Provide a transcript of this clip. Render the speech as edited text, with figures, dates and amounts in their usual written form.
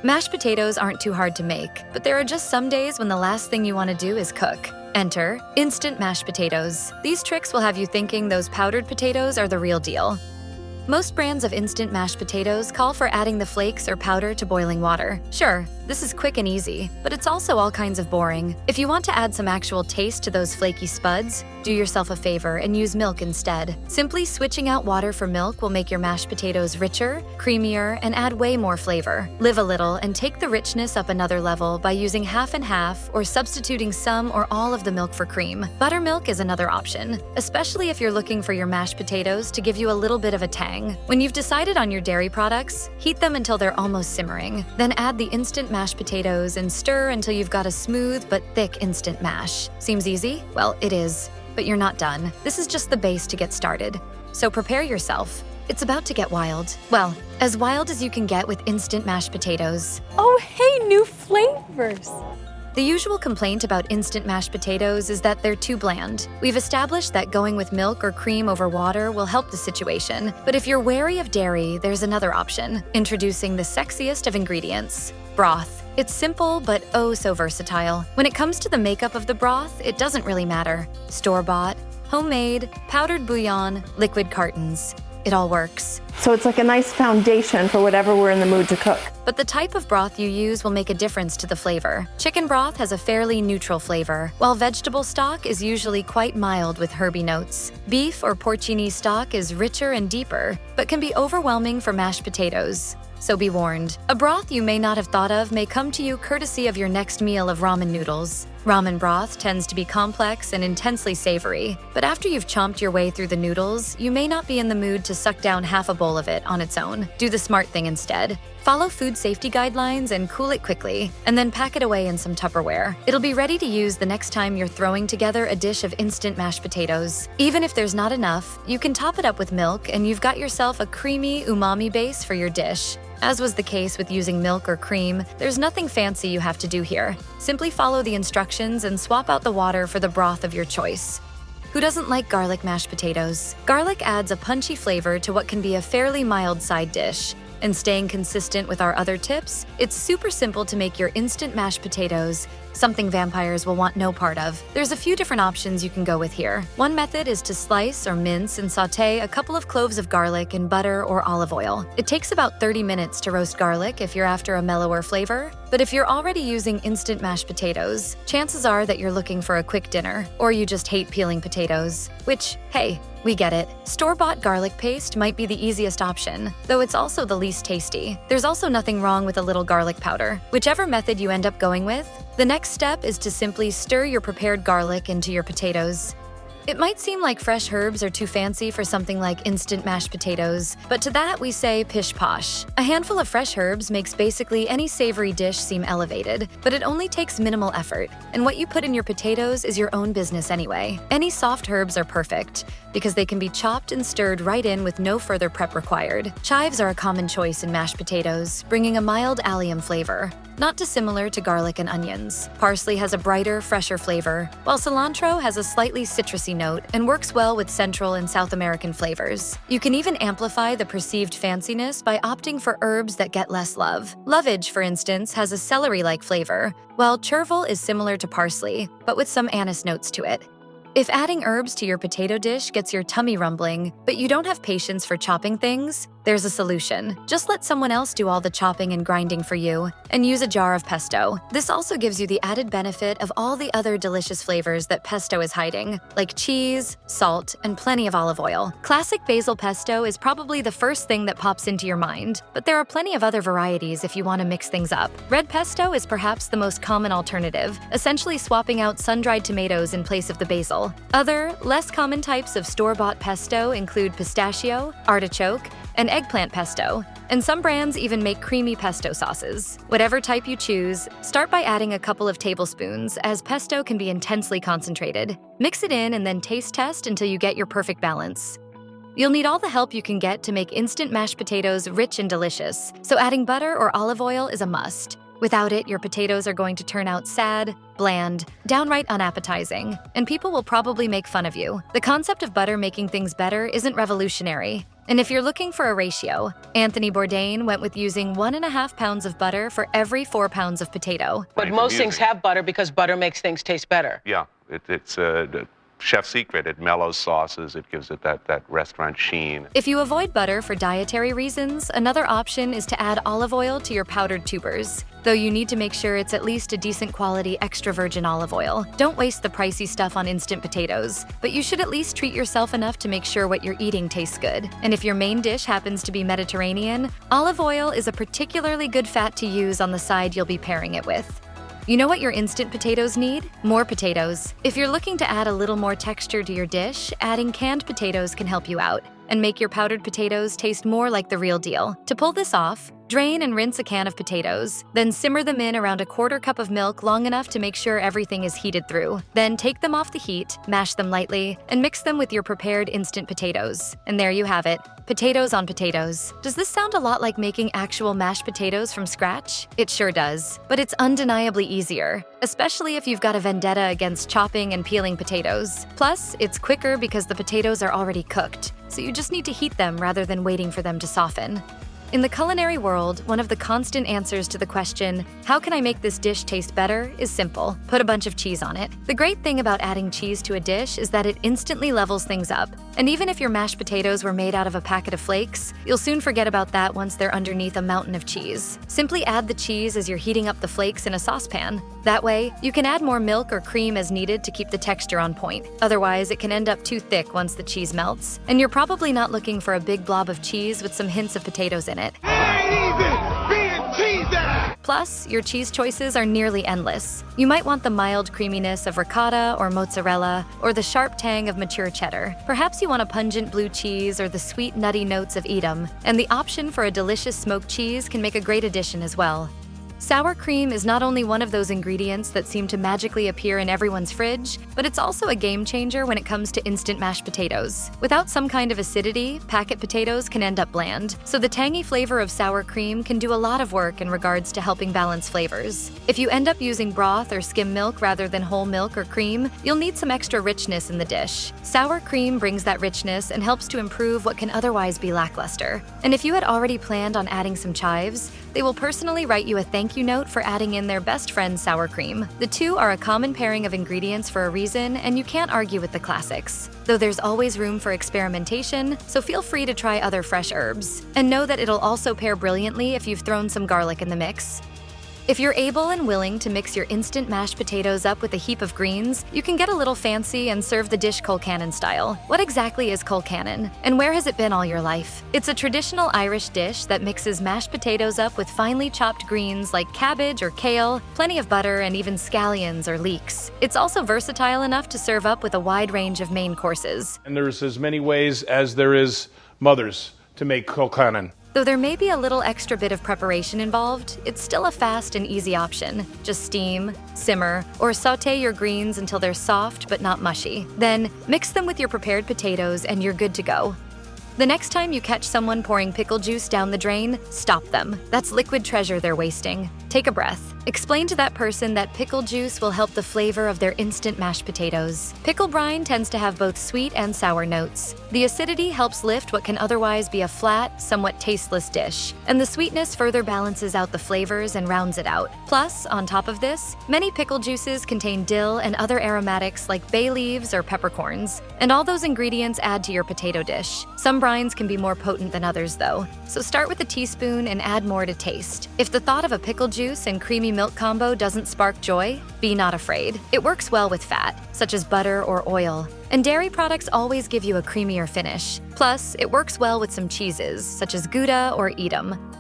Mashed potatoes aren't too hard to make, but there are just some days when the last thing you want to do is cook. Enter instant mashed potatoes. These tricks will have you thinking those powdered potatoes are the real deal. Most brands of instant mashed potatoes call for adding the flakes or powder to boiling water. Sure, this is quick and easy, but it's also all kinds of boring. If you want to add some actual taste to those flaky spuds, do yourself a favor and use milk instead. Simply switching out water for milk will make your mashed potatoes richer, creamier, and add way more flavor. Live a little and take the richness up another level by using half and half or substituting some or all of the milk for cream. Buttermilk is another option, especially if you're looking for your mashed potatoes to give you a little bit of a tang. When you've decided on your dairy products, heat them until they're almost simmering. Then add the instant mashed potatoes and stir until you've got a smooth but thick instant mash. Seems easy? Well, it is. But you're not done. This is just the base to get started. So prepare yourself. It's about to get wild. Well, as wild as you can get with instant mashed potatoes. Oh, hey, new flavors! The usual complaint about instant mashed potatoes is that they're too bland. We've established that going with milk or cream over water will help the situation. But if you're wary of dairy, there's another option. Introducing the sexiest of ingredients, broth. It's simple, but oh so versatile. When it comes to the makeup of the broth, it doesn't really matter. Store-bought, homemade, powdered bouillon, liquid cartons. It all works. So it's like a nice foundation for whatever we're in the mood to cook. But the type of broth you use will make a difference to the flavor. Chicken broth has a fairly neutral flavor, while vegetable stock is usually quite mild with herby notes. Beef or porcini stock is richer and deeper, but can be overwhelming for mashed potatoes. So be warned. A broth you may not have thought of may come to you courtesy of your next meal of ramen noodles. Ramen broth tends to be complex and intensely savory, but after you've chomped your way through the noodles, you may not be in the mood to suck down half a bowl of it on its own. Do the smart thing instead. Follow food safety guidelines and cool it quickly, and then pack it away in some Tupperware. It'll be ready to use the next time you're throwing together a dish of instant mashed potatoes. Even if there's not enough, you can top it up with milk and you've got yourself a creamy umami base for your dish. As was the case with using milk or cream, there's nothing fancy you have to do here. Simply follow the instructions and swap out the water for the broth of your choice. Who doesn't like garlic mashed potatoes? Garlic adds a punchy flavor to what can be a fairly mild side dish. And staying consistent with our other tips, it's super simple to make your instant mashed potatoes, something vampires will want no part of. There's a few different options you can go with here. One method is to slice or mince and sauté a couple of cloves of garlic in butter or olive oil. It takes about 30 minutes to roast garlic if you're after a mellower flavor, but if you're already using instant mashed potatoes, chances are that you're looking for a quick dinner, or you just hate peeling potatoes, which, hey, we get it. Store-bought garlic paste might be the easiest option, though it's also the least tasty. There's also nothing wrong with a little garlic powder. Whichever method you end up going with, the next step is to simply stir your prepared garlic into your potatoes. It might seem like fresh herbs are too fancy for something like instant mashed potatoes, but to that we say pish-posh. A handful of fresh herbs makes basically any savory dish seem elevated, but it only takes minimal effort, and what you put in your potatoes is your own business anyway. Any soft herbs are perfect, because they can be chopped and stirred right in with no further prep required. Chives are a common choice in mashed potatoes, bringing a mild allium flavor, not dissimilar to garlic and onions. Parsley has a brighter, fresher flavor, while cilantro has a slightly citrusy note and works well with Central and South American flavors. You can even amplify the perceived fanciness by opting for herbs that get less love. Lovage, for instance, has a celery-like flavor, while chervil is similar to parsley, but with some anise notes to it. If adding herbs to your potato dish gets your tummy rumbling, but you don't have patience for chopping things, there's a solution. Just let someone else do all the chopping and grinding for you, and use a jar of pesto. This also gives you the added benefit of all the other delicious flavors that pesto is hiding, like cheese, salt, and plenty of olive oil. Classic basil pesto is probably the first thing that pops into your mind, but there are plenty of other varieties if you want to mix things up. Red pesto is perhaps the most common alternative, essentially swapping out sun-dried tomatoes in place of the basil. Other, less common types of store-bought pesto include pistachio, artichoke, and eggplant pesto, and some brands even make creamy pesto sauces. Whatever type you choose, start by adding a couple of tablespoons, as pesto can be intensely concentrated. Mix it in and then taste test until you get your perfect balance. You'll need all the help you can get to make instant mashed potatoes rich and delicious, so adding butter or olive oil is a must. Without it, your potatoes are going to turn out sad, bland, downright unappetizing, and people will probably make fun of you. The concept of butter making things better isn't revolutionary. And if you're looking for a ratio, Anthony Bourdain went with using 1.5 pounds of butter for every 4 pounds of potato. But most things have butter because butter makes things taste better. Yeah, it's a chef's secret. It mellows sauces. It gives it that restaurant sheen. If you avoid butter for dietary reasons, another option is to add olive oil to your powdered tubers. Though you need to make sure it's at least a decent quality extra virgin olive oil. Don't waste the pricey stuff on instant potatoes, but you should at least treat yourself enough to make sure what you're eating tastes good. And if your main dish happens to be Mediterranean, olive oil is a particularly good fat to use on the side you'll be pairing it with. You know what your instant potatoes need? More potatoes. If you're looking to add a little more texture to your dish, adding canned potatoes can help you out and make your powdered potatoes taste more like the real deal. To pull this off, drain and rinse a can of potatoes, then simmer them in around a 1/4 cup of milk long enough to make sure everything is heated through. Then take them off the heat, mash them lightly, and mix them with your prepared instant potatoes. And there you have it, potatoes on potatoes. Does this sound a lot like making actual mashed potatoes from scratch? It sure does, but it's undeniably easier, especially if you've got a vendetta against chopping and peeling potatoes. Plus, it's quicker because the potatoes are already cooked, so you just need to heat them rather than waiting for them to soften. In the culinary world, one of the constant answers to the question, how can I make this dish taste better, is simple. Put a bunch of cheese on it. The great thing about adding cheese to a dish is that it instantly levels things up. And even if your mashed potatoes were made out of a packet of flakes, you'll soon forget about that once they're underneath a mountain of cheese. Simply add the cheese as you're heating up the flakes in a saucepan. That way, you can add more milk or cream as needed to keep the texture on point. Otherwise, it can end up too thick once the cheese melts. And you're probably not looking for a big blob of cheese with some hints of potatoes in it. Plus, your cheese choices are nearly endless. You might want the mild creaminess of ricotta or mozzarella, or the sharp tang of mature cheddar. Perhaps you want a pungent blue cheese or the sweet, nutty notes of Edam. And the option for a delicious smoked cheese can make a great addition as well. Sour cream is not only one of those ingredients that seem to magically appear in everyone's fridge, but it's also a game changer when it comes to instant mashed potatoes. Without some kind of acidity, packet potatoes can end up bland, so the tangy flavor of sour cream can do a lot of work in regards to helping balance flavors. If you end up using broth or skim milk rather than whole milk or cream, you'll need some extra richness in the dish. Sour cream brings that richness and helps to improve what can otherwise be lackluster. And if you had already planned on adding some chives, they will personally write you a thank you note for adding in their best friend sour cream. The two are a common pairing of ingredients for a reason, and you can't argue with the classics. Though there's always room for experimentation, so feel free to try other fresh herbs. And know that it'll also pair brilliantly if you've thrown some garlic in the mix. If you're able and willing to mix your instant mashed potatoes up with a heap of greens, you can get a little fancy and serve the dish Colcannon style. What exactly is Colcannon, and where has it been all your life? It's a traditional Irish dish that mixes mashed potatoes up with finely chopped greens like cabbage or kale, plenty of butter, and even scallions or leeks. It's also versatile enough to serve up with a wide range of main courses. And there's as many ways as there is mothers to make Colcannon. Though there may be a little extra bit of preparation involved, it's still a fast and easy option. Just steam, simmer, or saute your greens until they're soft but not mushy. Then mix them with your prepared potatoes and you're good to go. The next time you catch someone pouring pickle juice down the drain, stop them. That's liquid treasure they're wasting. Take a breath. Explain to that person that pickle juice will help the flavor of their instant mashed potatoes. Pickle brine tends to have both sweet and sour notes. The acidity helps lift what can otherwise be a flat, somewhat tasteless dish, and the sweetness further balances out the flavors and rounds it out. Plus, on top of this, many pickle juices contain dill and other aromatics like bay leaves or peppercorns, and all those ingredients add to your potato dish. Some brines can be more potent than others though, so start with a teaspoon and add more to taste. If the thought of a pickle juice and creamy milk combo doesn't spark joy, be not afraid. It works well with fat, such as butter or oil. And dairy products always give you a creamier finish. Plus, it works well with some cheeses, such as Gouda or Edam.